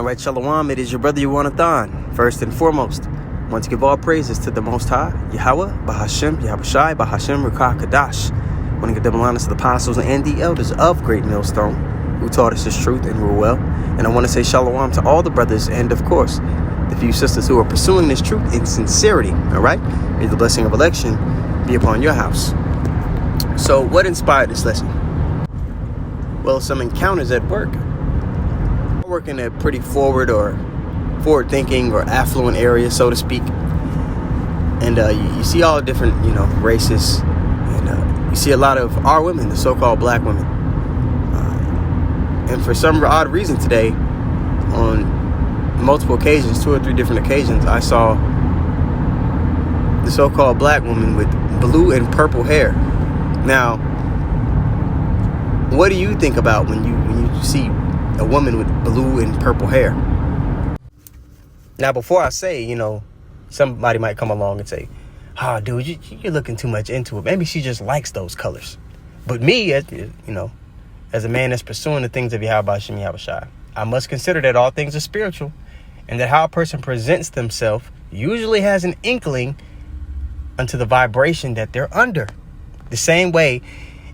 All right, Shalom, it is your brother Yuanathon. First and foremost, I want to give all praises to the Most High, Yahweh, Bahashem, Yahushai, Bahashem, Ruach Kadash. I want to give double honors to the apostles and the elders of Great Millstone who taught us this truth and rule well. And I want to say Shalom to all the brothers and, of course, the few sisters who are pursuing this truth in sincerity. All right? May the blessing of election be upon your house. So what inspired this lesson? Well, some encounters at work. I work in a pretty forward-thinking or affluent area, so to speak. And you see all different, races. And you see a lot of our women, the so-called black women. And for some odd reason today, on multiple occasions, 2 or 3 different occasions, I saw the so-called black woman with blue and purple hair. Now, what do you think about when you see a woman with blue and purple hair? Now, before I say, somebody might come along and say, dude, you're looking too much into it. Maybe she just likes those colors. But me, as a man that's pursuing the things of Yahweh Shem Yahushai, I must consider that all things are spiritual, and that how a person presents themselves usually has an inkling unto the vibration that they're under. The same way,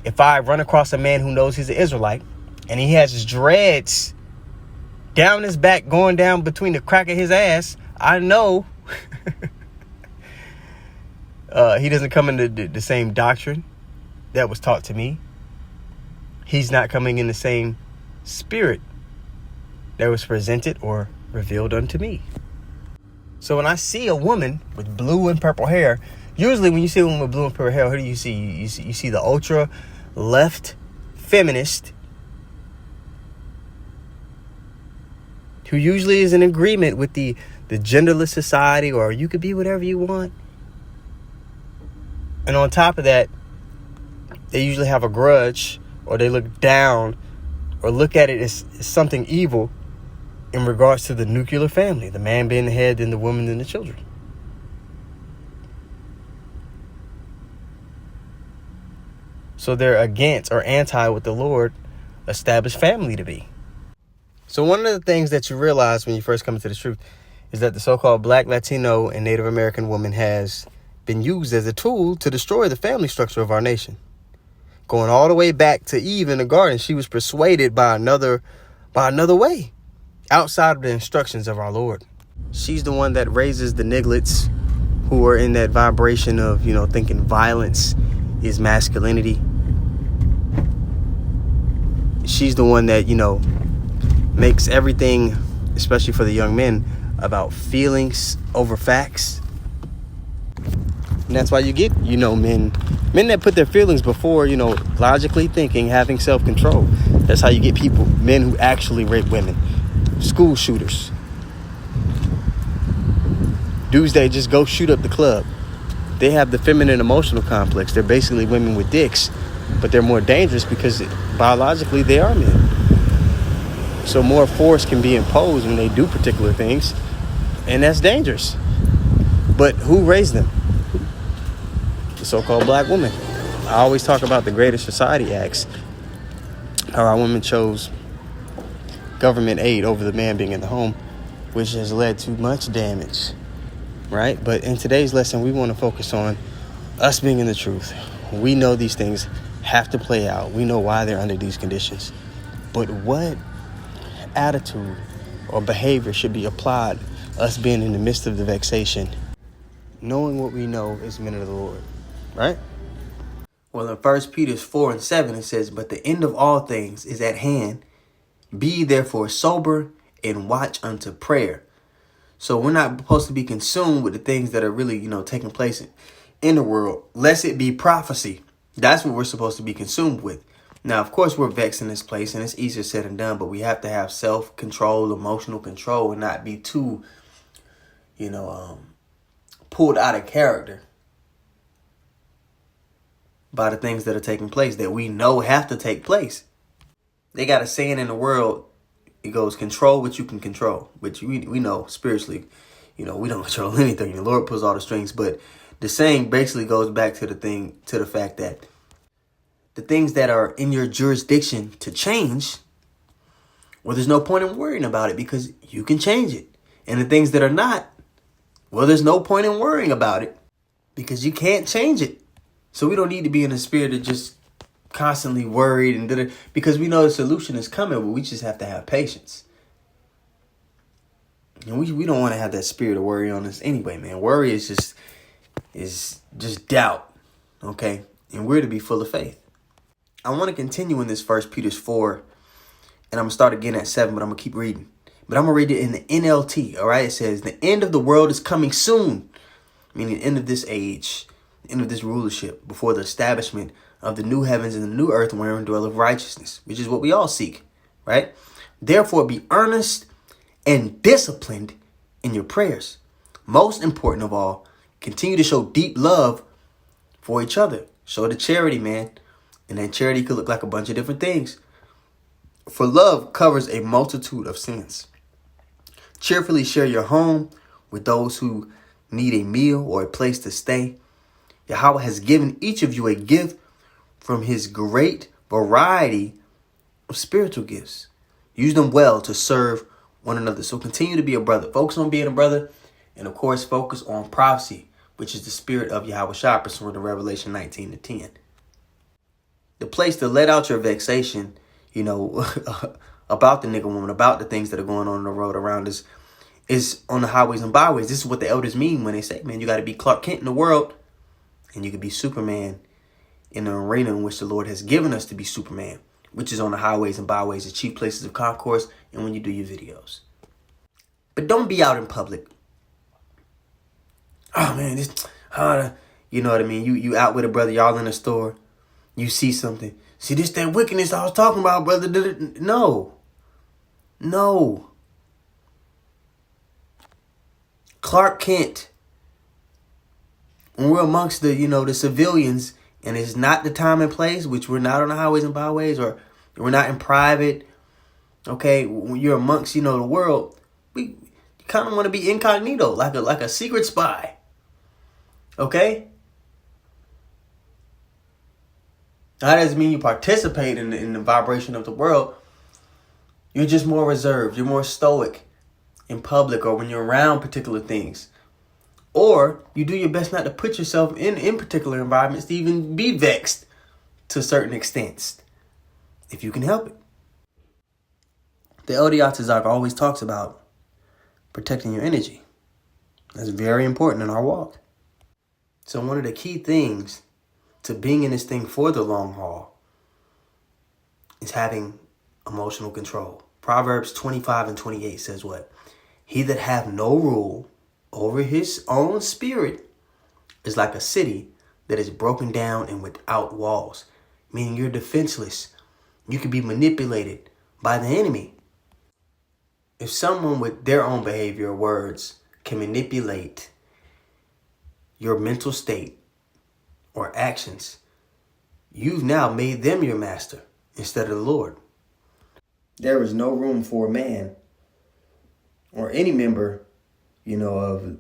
if I run across a man who knows he's an Israelite, and he has his dreads down his back, going down between the crack of his ass, I know he doesn't come into the same doctrine that was taught to me. He's not coming in the same spirit that was presented or revealed unto me. So when I see a woman with blue and purple hair, usually when you see a woman with blue and purple hair, who do you see? You see the ultra left feminist who usually is in agreement with the genderless society, or you could be whatever you want. And on top of that, they usually have a grudge, or they look down or look at it as something evil in regards to the nuclear family, the man being the head, then the woman, then the children. So they're against or anti what the Lord established family to be. So one of the things that you realize when you first come into the truth is that the so-called Black, Latino, and Native American woman has been used as a tool to destroy the family structure of our nation. Going all the way back to Eve in the garden, she was persuaded by another way, outside of the instructions of our Lord. She's the one that raises the nigglets who are in that vibration of, thinking violence is masculinity. She's the one that, makes everything, especially for the young men, about feelings over facts. And that's why you get, men that put their feelings before, logically thinking, having self-control. That's how you get men who actually rape women, school shooters, dudes that just go shoot up the club. They have the feminine emotional complex. They're basically women with dicks, but they're more dangerous because biologically they are men. So more force can be imposed when they do particular things, and that's dangerous. But who raised them? The so-called black woman. I always talk about the Greater Society Acts, how our women chose government aid over the man being in the home, which has led to much damage, right? But in today's lesson, we want to focus on us being in the truth. We know these things have to play out. We know why they're under these conditions. But what attitude or behavior should be applied, us being in the midst of the vexation, knowing what we know is men of the Lord, right? Well, in 1 Peter 4:7, it says, "But the end of all things is at hand. Be therefore sober and watch unto prayer." So we're not supposed to be consumed with the things that are really, taking place in the world, lest it be prophecy. That's what we're supposed to be consumed with. Now, of course, we're vexed in this place, and it's easier said than done, but we have to have self-control, emotional control, and not be too, pulled out of character by the things that are taking place that we know have to take place. They got a saying in the world, it goes, control what you can control, which we know spiritually, we don't control anything. The Lord pulls all the strings, but the saying basically goes back to the fact that the things that are in your jurisdiction to change well, there's no point in worrying about it because you can change it. And the things that are not, well, there's no point in worrying about it because you can't change it. So we don't need to be in a spirit of just constantly worried and because we know the solution is coming, but we just have to have patience. And we don't want to have that spirit of worry on us anyway, man. Worry is just doubt, okay? And we're to be full of faith. I want to continue in this 1 Peter 4, and I'm going to start again at 7, but I'm going to keep reading. But I'm going to read it in the NLT, all right? It says, the end of the world is coming soon, meaning the end of this age, the end of this rulership, before the establishment of the new heavens and the new earth wherein dwelleth righteousness, which is what we all seek, right? Therefore, be earnest and disciplined in your prayers. Most important of all, continue to show deep love for each other. Show the charity, man. And that charity could look like a bunch of different things. For love covers a multitude of sins. Cheerfully share your home with those who need a meal or a place to stay. Yahweh has given each of you a gift from his great variety of spiritual gifts. Use them well to serve one another. So continue to be a brother. Focus on being a brother. And of course, focus on prophecy, which is the spirit of Yahweh Shah, pursuant to Revelation 19:10. The place to let out your vexation, about the nigga woman, about the things that are going on the road around us, is on the highways and byways. This is what the elders mean when they say, man, you got to be Clark Kent in the world, and you can be Superman in the arena in which the Lord has given us to be Superman, which is on the highways and byways, the chief places of concourse, and when you do your videos. But don't be out in public. Oh, man, you know what I mean? You out with a brother, y'all in a store, you see something. See, this that wickedness I was talking about, brother. No. Clark Kent, when we're amongst the civilians, and it's not the time and place, which we're not on the highways and byways, or we're not in private, okay, when you're amongst, the world, you kind of want to be incognito, like a secret spy, okay? That doesn't mean you participate in the vibration of the world. You're just more reserved. You're more stoic in public or when you're around particular things. Or you do your best not to put yourself in particular environments to even be vexed to certain extents, if you can help it. The LD Atazak always talks about protecting your energy. That's very important in our walk. So one of the key things to being in this thing for the long haul is having emotional control. Proverbs 25:28 says what? He that hath no rule over his own spirit is like a city that is broken down and without walls. Meaning you're defenseless. You can be manipulated by the enemy. If someone with their own behavior or words can manipulate your mental state or actions, you've now made them your master instead of the Lord. There is no room for a man or any member, of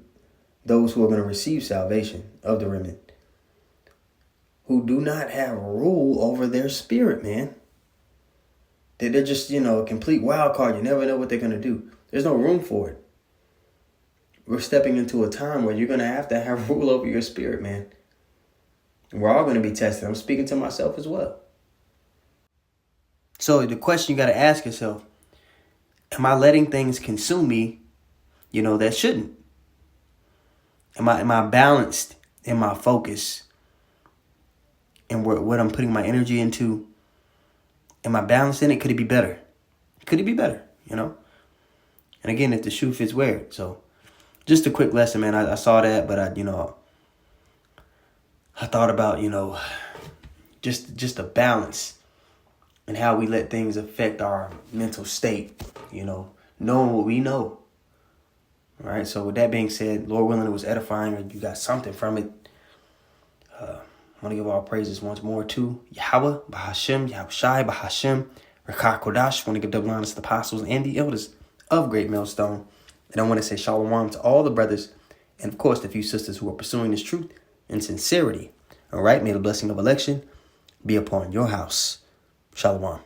those who are going to receive salvation of the remnant, who do not have rule over their spirit, man. They're just, a complete wild card. You never know what they're going to do. There's no room for it. We're stepping into a time where you're going to have rule over your spirit, man. We're all going to be tested. I'm speaking to myself as well. So the question you got to ask yourself, am I letting things consume me, that shouldn't? Am I balanced in my focus and what I'm putting my energy into? Am I balanced in it? Could it be better? Could it be better, And again, if the shoe fits, wear it. So just a quick lesson, man. I saw that, but I thought about, just a balance and how we let things affect our mental state, knowing what we know. All right. So with that being said, Lord willing, it was edifying, or you got something from it. I want to give all praises once more to Yahweh, Bahashem, Yahweh Shai, Bahashem, Rekah Kodash. I want to give double honors to the apostles and the elders of Great Millstone. And I want to say shalom to all the brothers and, of course, the few sisters who are pursuing this truth in sincerity. All right. May the blessing of election be upon your house. Shalom.